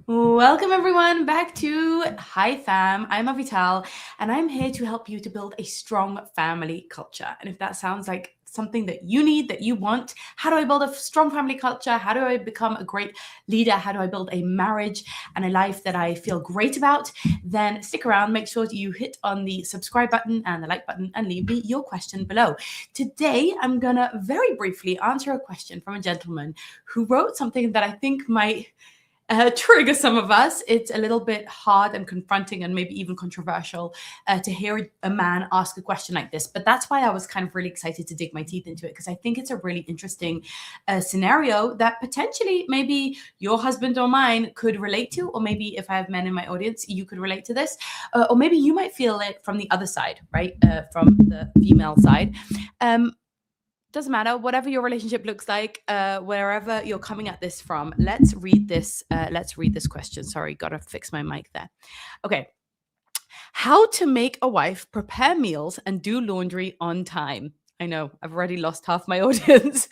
Welcome everyone back to Hi Fam. I'm Avital and I'm here to help you to build a strong family culture. And if that sounds like something that you need, that you want, how do I build a strong family culture? How do I become a great leader? How do I build a marriage and a life that I feel great about? Then stick around, make sure that you hit on the subscribe button and the like button and leave me your question below. Today, I'm gonna very briefly answer a question from a gentleman who wrote something that I think might trigger some of us. It's a little bit hard and confronting and maybe even controversial to hear a man ask a question like this. But that's why I was kind of really excited to dig my teeth into it, because I think it's a really interesting scenario that potentially maybe your husband or mine could relate to, or maybe if I have men in my audience, you could relate to this, or maybe you might feel it from the other side, right? From the female side. Doesn't matter, whatever your relationship looks like, wherever you're coming at this from. Let's read this question. Sorry, gotta fix my mic there. Okay. How to make a wife prepare meals and do laundry on time. I know, I've already lost half my audience.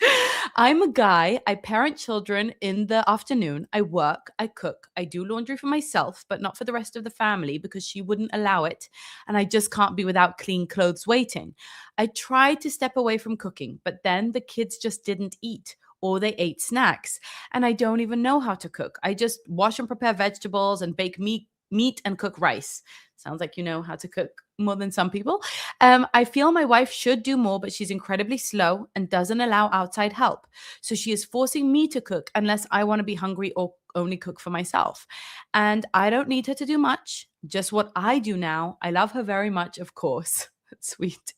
I'm a guy. I parent children in the afternoon. I work, I cook, I do laundry for myself, but not for the rest of the family because she wouldn't allow it. And I just can't be without clean clothes waiting. I tried to step away from cooking, but then the kids just didn't eat, or they ate snacks. And I don't even know how to cook. I just wash and prepare vegetables and bake meat and cook rice. Sounds like you know how to cook more than some people. I feel my wife should do more, but she's incredibly slow and doesn't allow outside help. So she is forcing me to cook unless I want to be hungry or only cook for myself. And I don't need her to do much, just what I do now. I love her very much, of course. Sweet.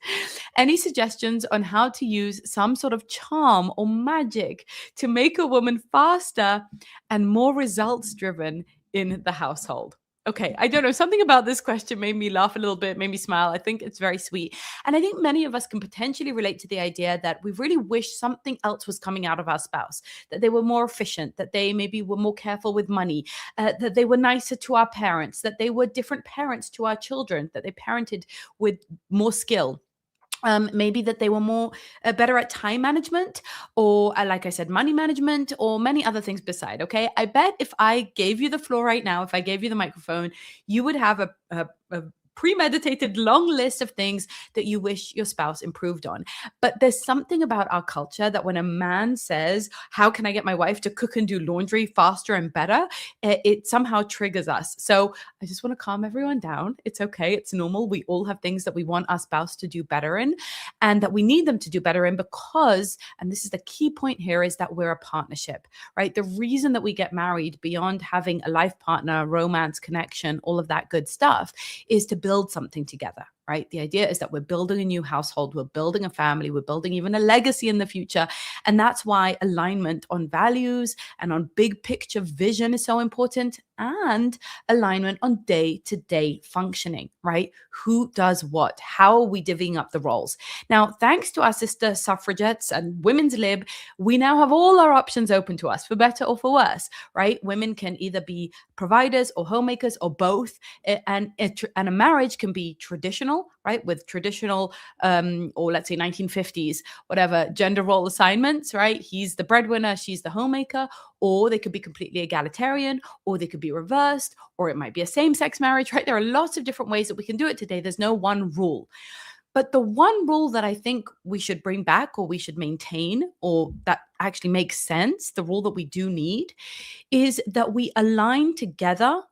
Any suggestions on how to use some sort of charm or magic to make a woman faster and more results driven in the household? Okay, I don't know. Something about this question made me laugh a little bit, made me smile. I think it's very sweet. And I think many of us can potentially relate to the idea that we really wish something else was coming out of our spouse, that they were more efficient, that they maybe were more careful with money, that they were nicer to our parents, that they were different parents to our children, that they parented with more skill. Maybe that they were more better at time management, or like I said, money management, or many other things beside. Okay, I bet if I gave you the floor right now, if I gave you the microphone, you would have a premeditated long list of things that you wish your spouse improved on. But there's something about our culture that when a man says, how can I get my wife to cook and do laundry faster and better, it somehow triggers us. So I just want to calm everyone down. It's okay. It's normal. We all have things that we want our spouse to do better in, and that we need them to do better in because, and this is the key point here, is that we're a partnership, right? The reason that we get married, beyond having a life partner, romance, connection, all of that good stuff, is to build something together, right? The idea is that we're building a new household, we're building a family, we're building even a legacy in the future. And that's why alignment on values and on big picture vision is so important, and alignment on day-to-day functioning, right? Who does what? How are we divvying up the roles? Now, thanks to our sister suffragettes and women's lib, we now have all our options open to us, for better or for worse, right? Women can either be providers or homemakers or both. And a marriage can be traditional, right? With traditional, or let's say 1950s, whatever, gender role assignments, right? He's the breadwinner, she's the homemaker. Or they could be completely egalitarian, or they could be reversed, or it might be a same-sex marriage, right? There are lots of different ways that we can do it today. There's no one rule. But the one rule that I think we should bring back, or we should maintain, or that actually makes sense, the rule that we do need, is that we align together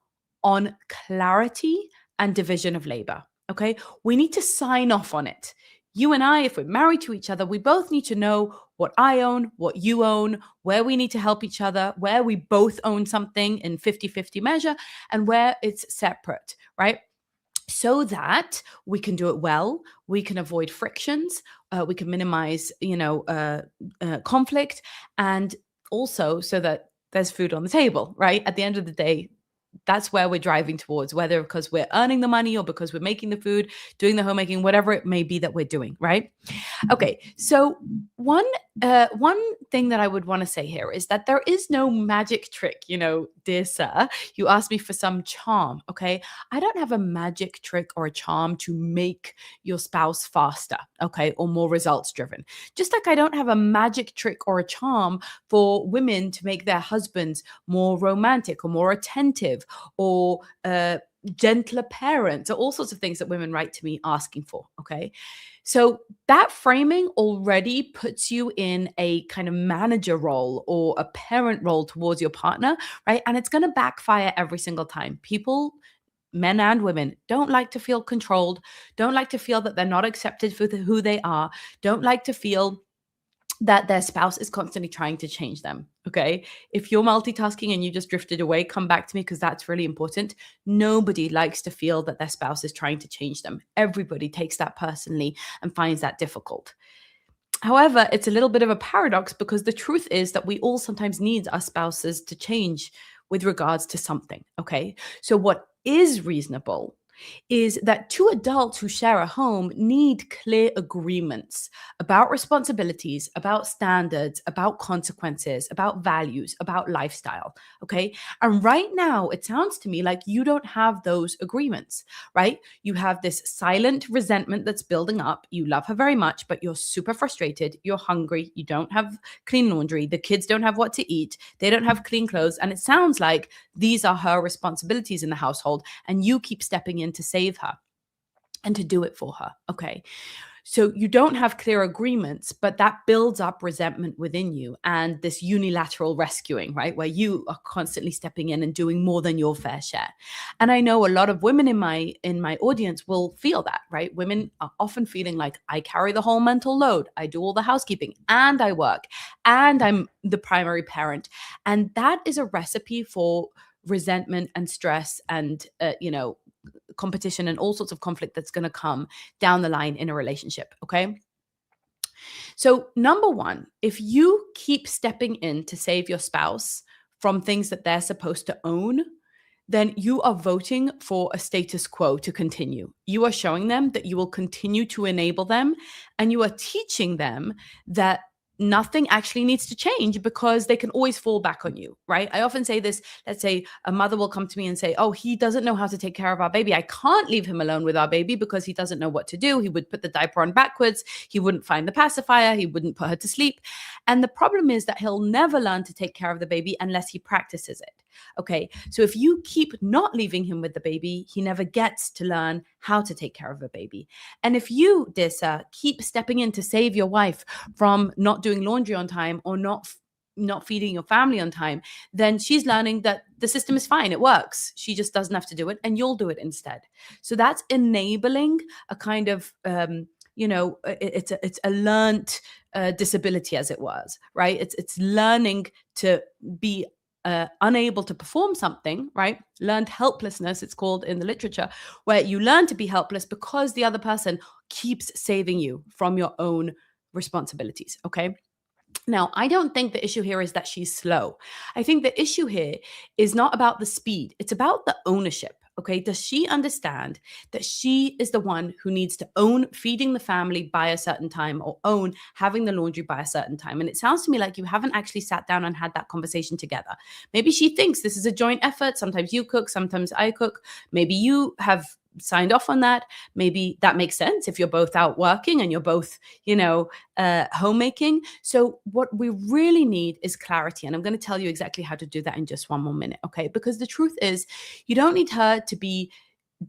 on clarity and division of labor. Okay. We need to sign off on it. You and I, if we're married to each other, we both need to know what I own, what you own, where we need to help each other, where we both own something in 50-50 measure, and where it's separate, right? So that we can do it well, we can avoid frictions, we can minimize, conflict, and also so that there's food on the table, right? At the end of the day, that's where we're driving towards, whether because we're earning the money or because we're making the food, doing the homemaking, whatever it may be that we're doing, right? Okay, so one thing that I would want to say here is that there is no magic trick, dear sir. You asked me for some charm, okay? I don't have a magic trick or a charm to make your spouse faster, okay, or more results driven. Just like I don't have a magic trick or a charm for women to make their husbands more romantic or more attentive or gentler parents, or all sorts of things that women write to me asking for, okay? So that framing already puts you in a kind of manager role or a parent role towards your partner, right? And it's going to backfire every single time. People, men and women, don't like to feel controlled, don't like to feel that they're not accepted for who they are, don't like to feel that their spouse is constantly trying to change them. Okay. If you're multitasking and you just drifted away, come back to me because that's really important. Nobody likes to feel that their spouse is trying to change them. Everybody takes that personally and finds that difficult. However, it's a little bit of a paradox because the truth is that we all sometimes need our spouses to change with regards to something. Okay. So, what is reasonable is that two adults who share a home need clear agreements about responsibilities, about standards, about consequences, about values, about lifestyle. Okay. And right now, it sounds to me like you don't have those agreements, right? You have this silent resentment that's building up. You love her very much, but you're super frustrated. You're hungry. You don't have clean laundry. The kids don't have what to eat. They don't have clean clothes. And it sounds like these are her responsibilities in the household, and you keep stepping in to save her and to do it for her. Okay. So you don't have clear agreements, but that builds up resentment within you and this unilateral rescuing, right? Where you are constantly stepping in and doing more than your fair share. And I know a lot of women in my audience will feel that, right? Women are often feeling like I carry the whole mental load. I do all the housekeeping and I work and I'm the primary parent. And that is a recipe for resentment and stress and competition and all sorts of conflict that's going to come down the line in a relationship. Okay. So, number one, if you keep stepping in to save your spouse from things that they're supposed to own, then you are voting for a status quo to continue. You are showing them that you will continue to enable them, and you are teaching them that nothing actually needs to change because they can always fall back on you, right? I often say this. Let's say a mother will come to me and say, oh, he doesn't know how to take care of our baby. I can't leave him alone with our baby because he doesn't know what to do. He would put the diaper on backwards. He wouldn't find the pacifier. He wouldn't put her to sleep. And the problem is that he'll never learn to take care of the baby unless he practices it. Okay. So if you keep not leaving him with the baby, he never gets to learn how to take care of a baby. And if you, dear sir, keep stepping in to save your wife from not doing laundry on time or not feeding your family on time, then she's learning that the system is fine. It works. She just doesn't have to do it and you'll do it instead. So that's enabling a kind of, it's a learned disability, as it was, right? It's learning to be unable to perform something, right? Learned helplessness, it's called in the literature, where you learn to be helpless because the other person keeps saving you from your own responsibilities. Okay. Now, I don't think the issue here is that she's slow. I think the issue here is not about the speed, it's about the ownership. Okay, does she understand that she is the one who needs to own feeding the family by a certain time or own having the laundry by a certain time? And it sounds to me like you haven't actually sat down and had that conversation together. Maybe she thinks this is a joint effort. Sometimes you cook, sometimes I cook. Maybe you have signed off on that. Maybe that makes sense if you're both out working and you're both, homemaking. So what we really need is clarity. And I'm going to tell you exactly how to do that in just one more minute. Okay. Because the truth is, you don't need her to be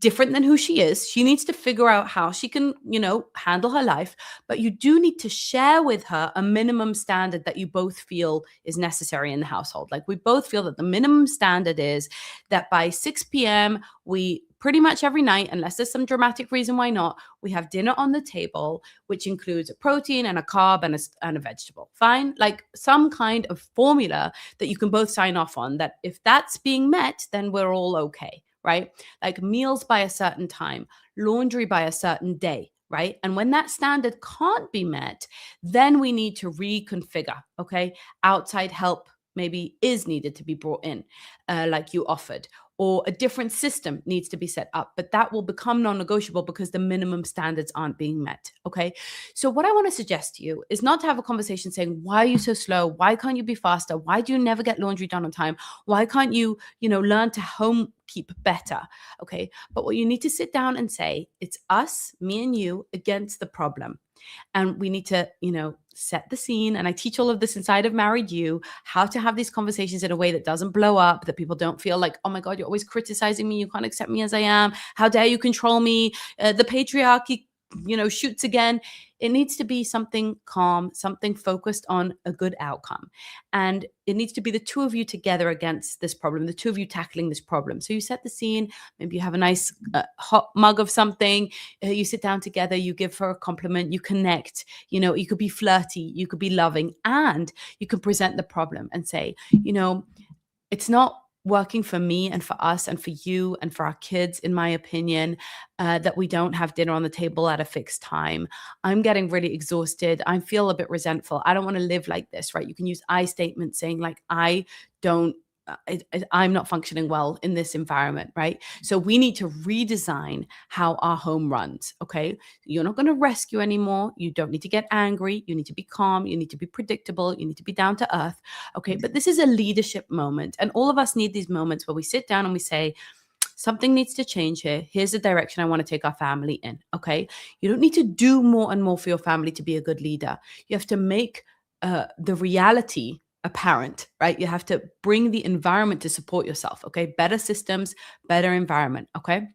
different than who she is. She needs to figure out how she can, handle her life. But you do need to share with her a minimum standard that you both feel is necessary in the household. Like we both feel that the minimum standard is that by 6 p.m., we pretty much every night, unless there's some dramatic reason why not, we have dinner on the table, which includes a protein and a carb and a vegetable. Fine. Like some kind of formula that you can both sign off on, that if that's being met, then we're all okay. Right? Like meals by a certain time, laundry by a certain day, right? And when that standard can't be met, then we need to reconfigure, okay? Outside help maybe is needed to be brought in, like you offered, or a different system needs to be set up, but that will become non-negotiable because the minimum standards aren't being met. Okay. So what I want to suggest to you is not to have a conversation saying, why are you so slow? Why can't you be faster? Why do you never get laundry done on time? Why can't you, learn to home keep better? Okay. But what you need to sit down and say, it's us, me and you, against the problem. And we need to, set the scene. And I teach all of this inside of Married You, how to have these conversations in a way that doesn't blow up, that people don't feel like, oh my God, you're always criticizing me. You can't accept me as I am. How dare you control me? The patriarchy, shoots again. It needs to be something calm, something focused on a good outcome. And it needs to be the two of you together against this problem, the two of you tackling this problem. So you set the scene, maybe you have a nice hot mug of something, you sit down together, you give her a compliment, you connect, you could be flirty, you could be loving, and you can present the problem and say, it's not working for me and for us and for you and for our kids, in my opinion, that we don't have dinner on the table at a fixed time. I'm getting really exhausted. I feel a bit resentful. I don't want to live like this, right? You can use I statements saying like, I'm not functioning well in this environment, right? So we need to redesign how our home runs, okay? You're not going to rescue anymore. You don't need to get angry. You need to be calm. You need to be predictable. You need to be down to earth, okay? But this is a leadership moment. And all of us need these moments where we sit down and we say, something needs to change here. Here's the direction I want to take our family in, okay? You don't need to do more and more for your family to be a good leader. You have to make the reality apparent, right? You have to bring the environment to support yourself, okay? Better systems, better environment, okay?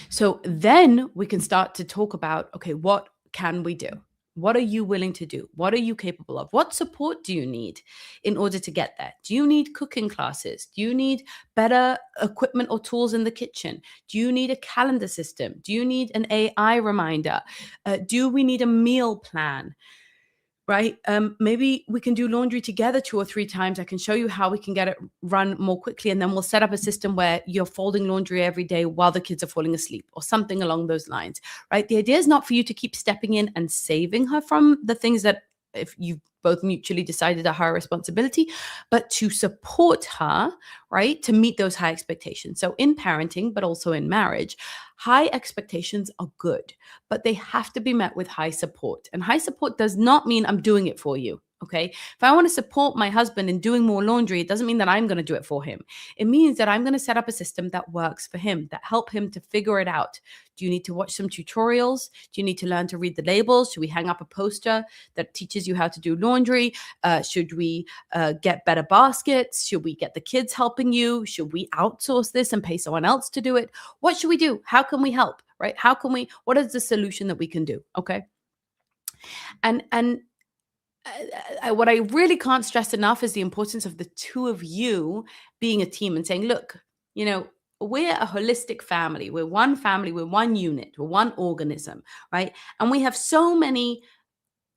So then we can start to talk about, okay, what can we do? What are you willing to do? What are you capable of? What support do you need in order to get there? Do you need cooking classes? Do you need better equipment or tools in the kitchen? Do you need a calendar system? Do you need an AI reminder? Do we need a meal plan? Right? Maybe we can do laundry together 2 or 3 times. I can show you how we can get it run more quickly. And then we'll set up a system where you're folding laundry every day while the kids are falling asleep or something along those lines, right? The idea is not for you to keep stepping in and saving her from the things that, if you both mutually decided are her responsibility, but to support her, right? To meet those high expectations. So in parenting, but also in marriage, high expectations are good, but they have to be met with high support. And high support does not mean I'm doing it for you. Okay. If I want to support my husband in doing more laundry, it doesn't mean that I'm going to do it for him. It means that I'm going to set up a system that works for him, that help him to figure it out. Do you need to watch some tutorials? Do you need to learn to read the labels? Should we hang up a poster that teaches you how to do laundry? Should we get better baskets? Should we get the kids helping you? Should we outsource this and pay someone else to do it? What should we do? How can we help? Right? What is the solution that we can do? Okay. And what I really can't stress enough is the importance of the two of you being a team and saying, look, we're a holistic family. We're one family. We're one unit. We're one organism, right? And we have so many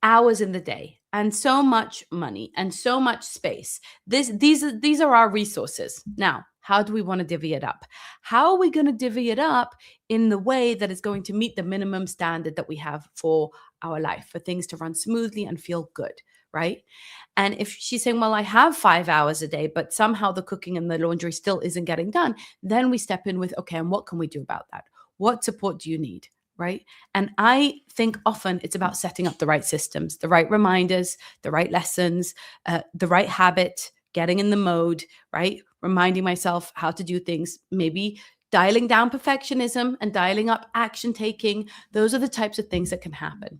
hours in the day and so much money and so much space. These are our resources. Now, how do we want to divvy it up? How are we going to divvy it up in the way that is going to meet the minimum standard that we have for our life, for things to run smoothly and feel good, right? And if she's saying, well, I have 5 hours a day, but somehow the cooking and the laundry still isn't getting done, then we step in with, okay, and what can we do about that? What support do you need? Right. And I think often it's about setting up the right systems, the right reminders, the right lessons, the right habit, getting in the mode, right? Reminding myself how to do things, maybe dialing down perfectionism and dialing up action taking. Those are the types of things that can happen.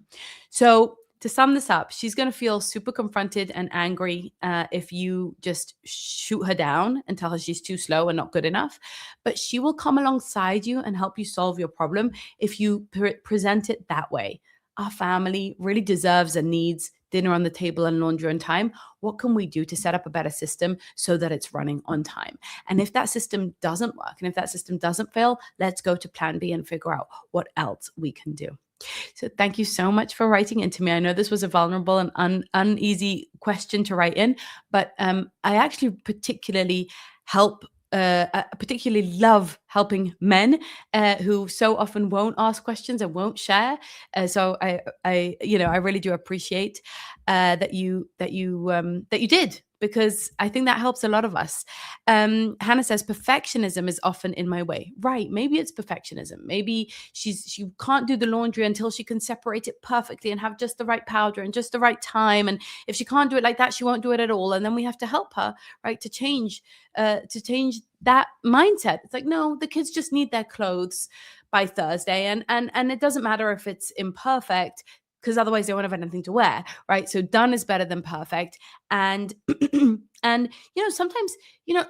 So to sum this up, she's going to feel super confronted and angry if you just shoot her down and tell her she's too slow and not good enough. But she will come alongside you and help you solve your problem if you present it that way. Our family really deserves and needs dinner on the table and laundry on time. What can we do to set up a better system so that it's running on time? And if that system doesn't work and if that system doesn't fail, let's go to plan B and figure out what else we can do. So thank you so much for writing into me. I know this was a vulnerable and uneasy question to write in, but I actually particularly love helping men who so often won't ask questions and won't share. So I really do appreciate that you did, because I think that helps a lot of us. Hannah says perfectionism is often in my way. Right. Maybe it's perfectionism. Maybe she can't do the laundry until she can separate it perfectly and have just the right powder and just the right time. And if she can't do it like that, she won't do it at all. And then we have to help her, right, to change that mindset. It's like, no, the kids just need their clothes by Thursday. And it doesn't matter if it's imperfect, because otherwise they won't have anything to wear, right? So done is better than perfect. And and sometimes,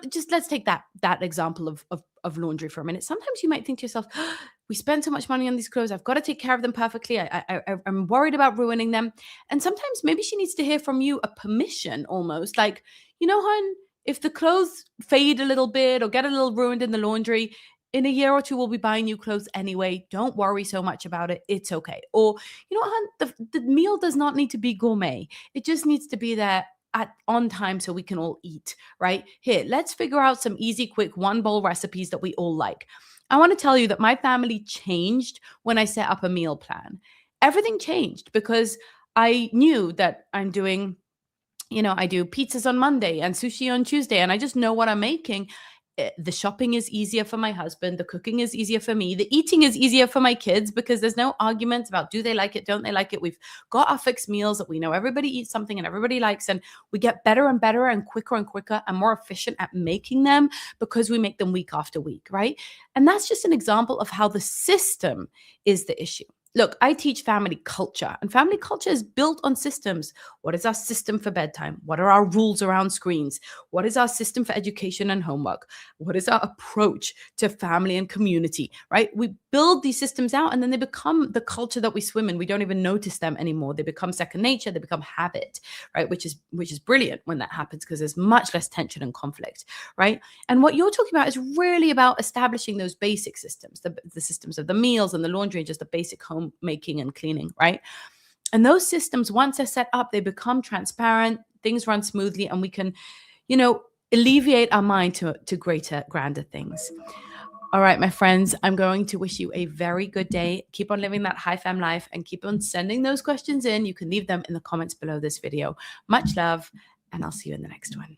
just let's take that example of laundry for a minute. Sometimes you might think to yourself, oh, we spend so much money on these clothes, I've got to take care of them perfectly. I'm worried about ruining them. And sometimes maybe she needs to hear from you a permission, almost like, hon, if the clothes fade a little bit or get a little ruined in the laundry, in a year or two, we'll be buying new clothes anyway. Don't worry so much about it. It's okay. Or, hon, the meal does not need to be gourmet. It just needs to be there on time so we can all eat, right? Here, let's figure out some easy, quick, one bowl recipes that we all like. I want to tell you that my family changed when I set up a meal plan. Everything changed because I knew that I'm doing, I do pizzas on Monday and sushi on Tuesday, and I just know what I'm making. The shopping is easier for my husband. The cooking is easier for me. The eating is easier for my kids because there's no arguments about do they like it, don't they like it. We've got our fixed meals that we know everybody eats something and everybody likes, and we get better and better and quicker and more efficient at making them because we make them week after week, right? And that's just an example of how the system is the issue. Look, I teach family culture, and family culture is built on systems. What is our system for bedtime? What are our rules around screens? What is our system for education and homework? What is our approach to family and community, right? We build these systems out and then they become the culture that we swim in. We don't even notice them anymore. They become second nature. They become habit, right? Which is brilliant when that happens because there's much less tension and conflict, right? And what you're talking about is really about establishing those basic systems, the systems of the meals and the laundry and just the basic home making and cleaning, right? And those systems, once they're set up, they become transparent, things run smoothly, and we can, alleviate our mind to greater, grander things. All right, my friends, I'm going to wish you a very good day. Keep on living that high fam life and keep on sending those questions in. You can leave them in the comments below this video. Much love, and I'll see you in the next one.